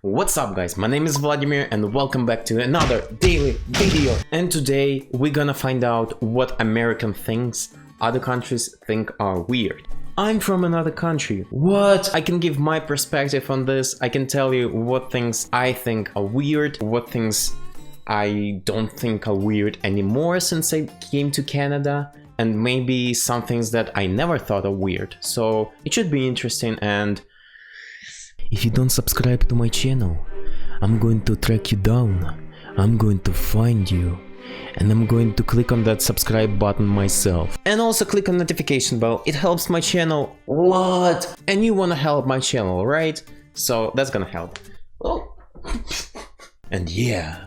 What's up guys, my name is Vladimir and welcome back to another daily video. And today we're gonna find out what American things other countries think are weird. I'm from another country. What? I can give my perspective on this. I can tell you what things I think are weird, what things I don't think are weird anymore since I came to Canada, and maybe some things that I never thought are weird. So it should be interesting. And if you don't subscribe to my channel, I'm going to track you down. I'm going to find you. And I'm going to click on that subscribe button myself. And also click on notification bell. It helps my channel a lot. And you want to help my channel, right? So that's gonna help. Oh. And yeah,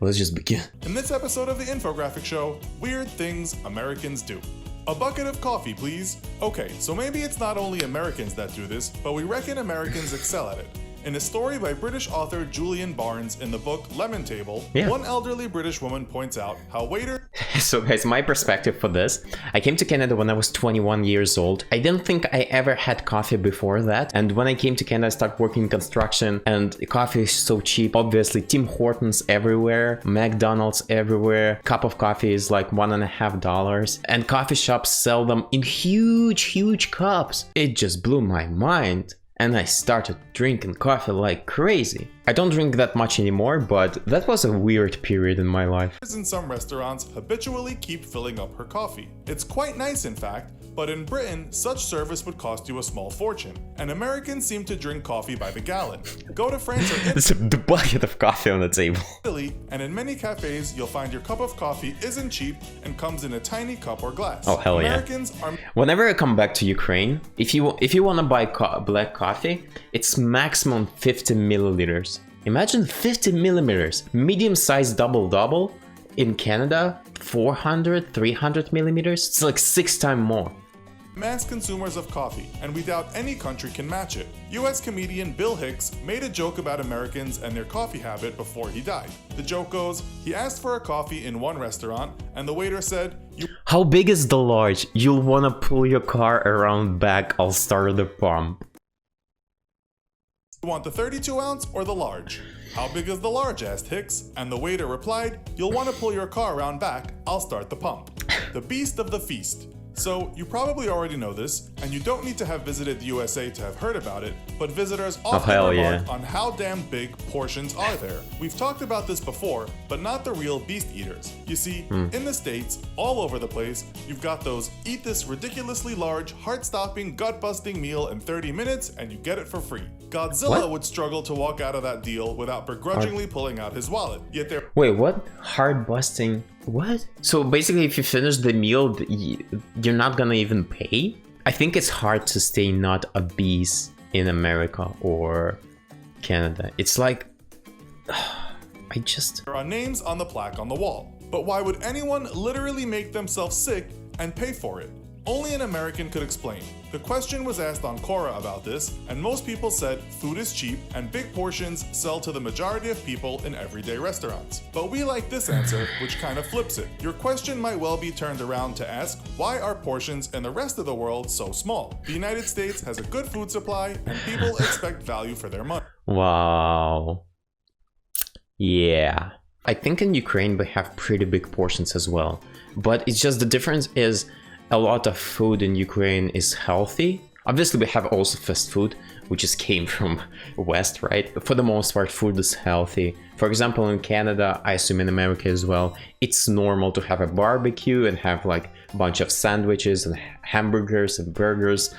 let's just begin. In this episode of the Infographic Show, weird things Americans do. A bucket of coffee, please. Okay, so maybe it's not only Americans that do this, but we reckon Americans excel at it. In a story by British author Julian Barnes in the book Lemon Table, one elderly British woman points out how waiters... So guys, my perspective for this. I came to Canada when I was 21 years old. I didn't think I ever had coffee before that. And when I came to Canada, I started working in construction and coffee is so cheap. Obviously, Tim Hortons everywhere, McDonald's everywhere. Cup of coffee is like $1.50. And coffee shops sell them in huge cups. It just blew my mind. And I started drinking coffee like crazy. I don't drink that much anymore, but that was a weird period in my life. In some restaurants habitually keep filling up her coffee. It's quite nice in fact, but in Britain, such service would cost you a small fortune. And Americans seem to drink coffee by the gallon. Go to France or There's a bucket of coffee on the table. Italy, and in many cafes, you'll find your cup of coffee isn't cheap and comes in a tiny cup or glass. Oh hell yeah. Americans are... Whenever I come back to Ukraine, if you want to buy black coffee, it's maximum 50 milliliters. Imagine 50 millimeters. Medium-sized double in Canada, 300 millimeters. It's like 6 times more. Mass consumers of coffee, and we doubt any country can match it. US comedian Bill Hicks made a joke about Americans and their coffee habit before he died. The joke goes, he asked for a coffee in one restaurant, and the waiter said, How big is the large? You'll wanna pull your car around back, I'll start the pump. You want the 32 ounce or the large? How big is the large? Asked Hicks, and the waiter replied, you'll want to pull your car around back, I'll start the pump. The beast of the feast. So, you probably already know this, and you don't need to have visited the USA to have heard about it, but visitors often remark on how damn big portions are there. We've talked about this before, but not the real beast eaters. You see, in the States, all over the place, you've got those eat this ridiculously large, heart-stopping, gut-busting meal in 30 minutes and you get it for free. Godzilla would struggle to walk out of that deal without begrudgingly pulling out his wallet. Yet there... Wait, what? Heart-busting? What? So basically if you finish the meal, you're not gonna even pay? I think it's hard to stay not obese in America or Canada. It's like... There are names on the plaque on the wall. But why would anyone literally make themselves sick and pay for it? Only an American could explain. The question was asked on Quora about this, and most people said food is cheap and big portions sell to the majority of people in everyday restaurants. But we like this answer, which kind of flips it. Your question might well be turned around to ask, why are portions in the rest of the world so small? The United States has a good food supply and people expect value for their money. Wow. Yeah. I think in Ukraine we have pretty big portions as well. But it's just the difference is a lot of food in Ukraine is healthy. Obviously we have also fast food, which just came from West, right? But for the most part, food is healthy. For example, in Canada, I assume in America as well, it's normal to have a barbecue and have like a bunch of sandwiches and hamburgers and burgers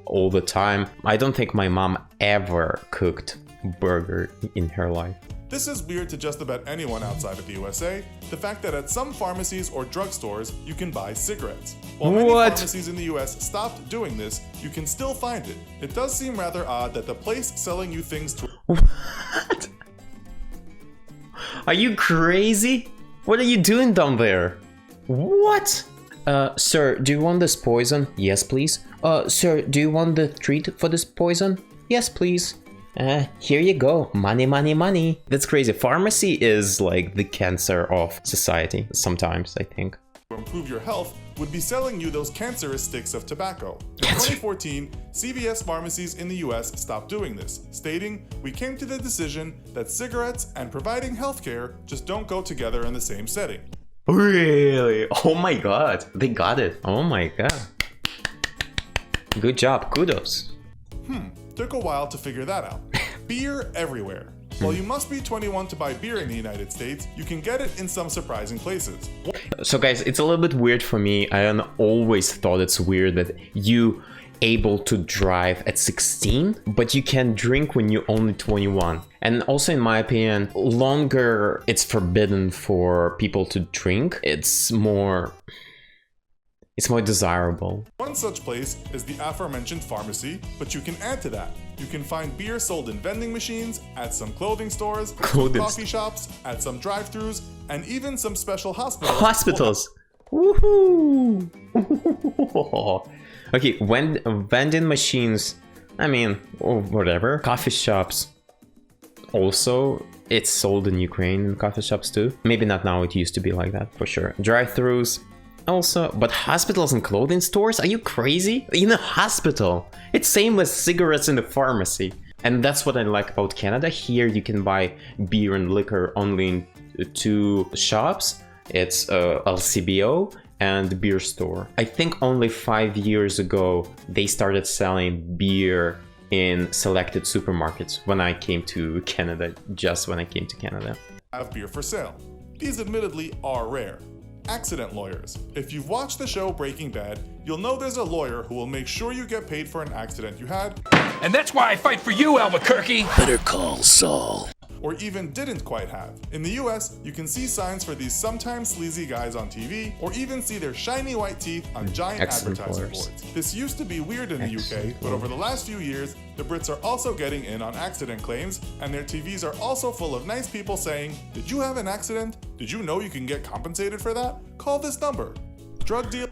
all the time. I don't think my mom ever cooked burger in her life. This is weird to just about anyone outside of the USA, the fact that at some pharmacies or drugstores, you can buy cigarettes. While many pharmacies in the US stopped doing this, you can still find it. It does seem rather odd that the place selling you things to... What? Are you crazy? What are you doing down there? What? Sir, do you want this poison? Yes, please. Sir, do you want the treat for this poison? Yes, please. Here you go. Money, money, money. That's crazy. Pharmacy is like the cancer of society sometimes, I think. improve your health would be selling you those cancerous sticks of tobacco. In 2014, CVS pharmacies in the US stopped doing this, stating, "We came to the decision that cigarettes and providing healthcare just don't go together in the same setting." Really? Oh my god, they got it. Oh my god. Good job, kudos. Took a while to figure that out. Beer everywhere. While you must be 21 to buy beer in the United States, you can get it in some surprising places. So guys, it's a little bit weird for me. I always thought it's weird that you able to drive at 16, but you can drink when you're only 21. And also, in my opinion, longer it's forbidden for people to drink, it's more desirable. One such place is the aforementioned pharmacy, but you can add to that. You can find beer sold in vending machines, at some clothing stores, coffee shops, at some drive-thrus, and even some special hospitals. Hospitals! Woohoo! Okay, when vending machines, I mean, or whatever. Coffee shops. Also, it's sold in Ukraine in coffee shops too. Maybe not now, it used to be like that, for sure. Drive-thrus. Also, but hospitals and clothing stores? Are you crazy? In a hospital! It's same as cigarettes in the pharmacy. And that's what I like about Canada. Here you can buy beer and liquor only in 2 shops. It's LCBO and beer store. I think only 5 years ago they started selling beer in selected supermarkets when I came to Canada, just when I came to Canada. Have beer for sale. These admittedly are rare. Accident lawyers. If you've watched the show Breaking Bad, you'll know there's a lawyer who will make sure you get paid for an accident you had. And that's why I fight for you, Albuquerque. Better call Saul. Or even didn't quite have. In the US, you can see signs for these sometimes sleazy guys on TV, or even see their shiny white teeth on giant advertising boards. This used to be weird in the UK, but over the last few years, the Brits are also getting in on accident claims, and their TVs are also full of nice people saying, "Did you have an accident? Did you know you can get compensated for that? Call this number." Drug deal.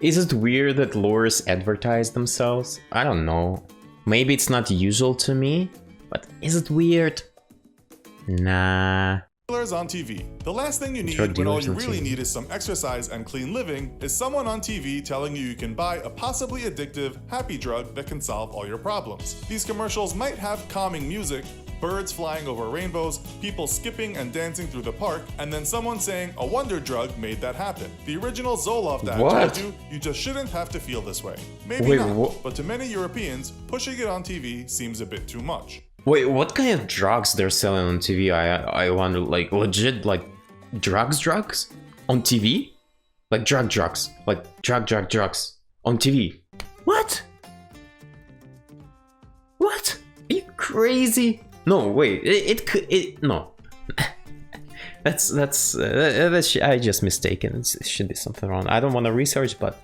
Is it weird that lawyers advertise themselves? I don't know. Maybe it's not usual to me, but is it weird? Nah. Dealers on TV. The last thing you need when all you really need is some exercise and clean living is someone on TV telling you can buy a possibly addictive, happy drug that can solve all your problems. These commercials might have calming music, birds flying over rainbows, people skipping and dancing through the park, and then someone saying a wonder drug made that happen. The original Zoloft ad told you just shouldn't have to feel this way. Maybe not, but to many Europeans, pushing it on TV seems a bit too much. Wait, what kind of drugs they're selling on TV? I wonder, like legit, like drugs on TV? Like drugs, like drugs on TV. What? What? Are you crazy? No, wait, no. that's I just mistaken. It should be something wrong. I don't want to research, but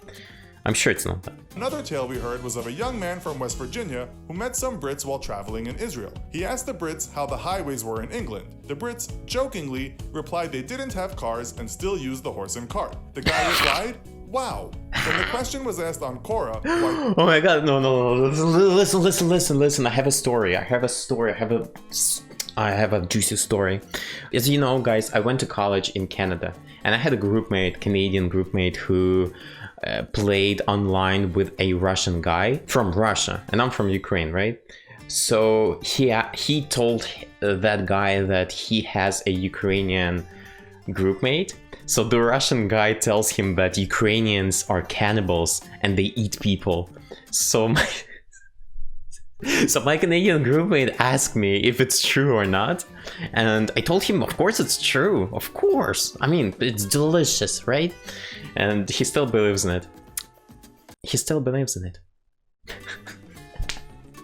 I'm sure it's not that. Another tale we heard was of a young man from West Virginia who met some Brits while traveling in Israel. He asked the Brits how the highways were in England. The Brits, jokingly, replied they didn't have cars and still used the horse and cart. The guy replied, "Wow." When the question was asked on Quora, why— Oh my god, no. Listen. I have a story. I have a juicy story. As you know, guys, I went to college in Canada, and I had a Canadian groupmate who played online with a Russian guy from Russia, and I'm from Ukraine, right? So he told that guy that he has a Ukrainian groupmate. So the Russian guy tells him that Ukrainians are cannibals and they eat people. So my Canadian groupmate asked me if it's true or not, and I told him, of course it's true, of course. I mean, it's delicious, right? And he still believes in it.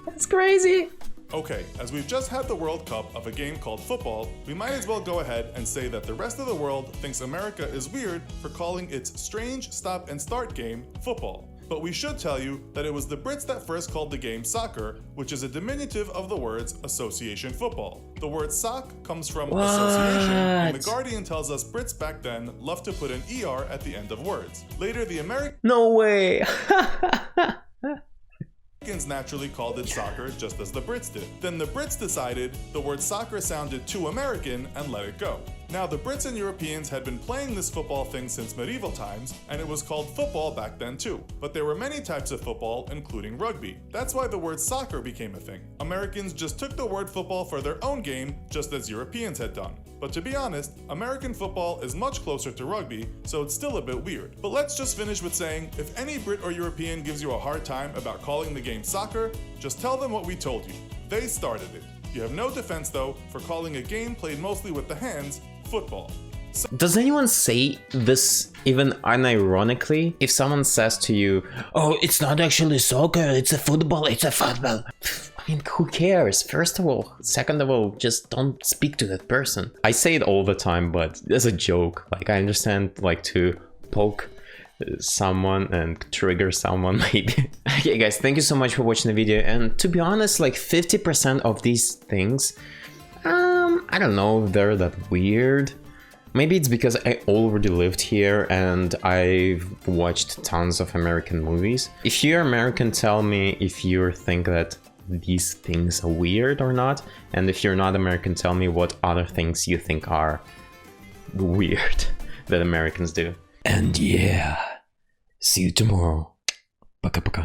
That's crazy. Okay, as we've just had the World Cup of a game called football, we might as well go ahead and say that the rest of the world thinks America is weird for calling its strange stop and start game football. But we should tell you that it was the Brits that first called the game soccer, which is a diminutive of the words association football. The word sock comes from association, and The Guardian tells us Brits back then loved to put an ER at the end of words. Later, the Americans No way. naturally called it soccer just as the Brits did. Then the Brits decided the word soccer sounded too American and let it go. Now, the Brits and Europeans had been playing this football thing since medieval times, and it was called football back then too. But there were many types of football, including rugby. That's why the word soccer became a thing. Americans just took the word football for their own game, just as Europeans had done. But to be honest, American football is much closer to rugby, so it's still a bit weird. But let's just finish with saying, if any Brit or European gives you a hard time about calling the game soccer, just tell them what we told you. They started it. You have no defense, though, for calling a game played mostly with the hands football. Does anyone say this even unironically? If someone says to you, "Oh, it's not actually soccer, it's a football, it's a football." I mean, who cares? First of all. Second of all, just don't speak to that person. I say it all the time, but as a joke. Like, I understand, like, to poke someone and trigger someone, maybe. Okay, guys, thank you so much for watching the video. And to be honest, like, 50% of these things, I don't know if they're that weird. Maybe it's because I already lived here and I've watched tons of American movies. If you're American, tell me if you think that these things are weird or not. And if you're not American, tell me what other things you think are weird that Americans do. And yeah, see you tomorrow. Пока-пока.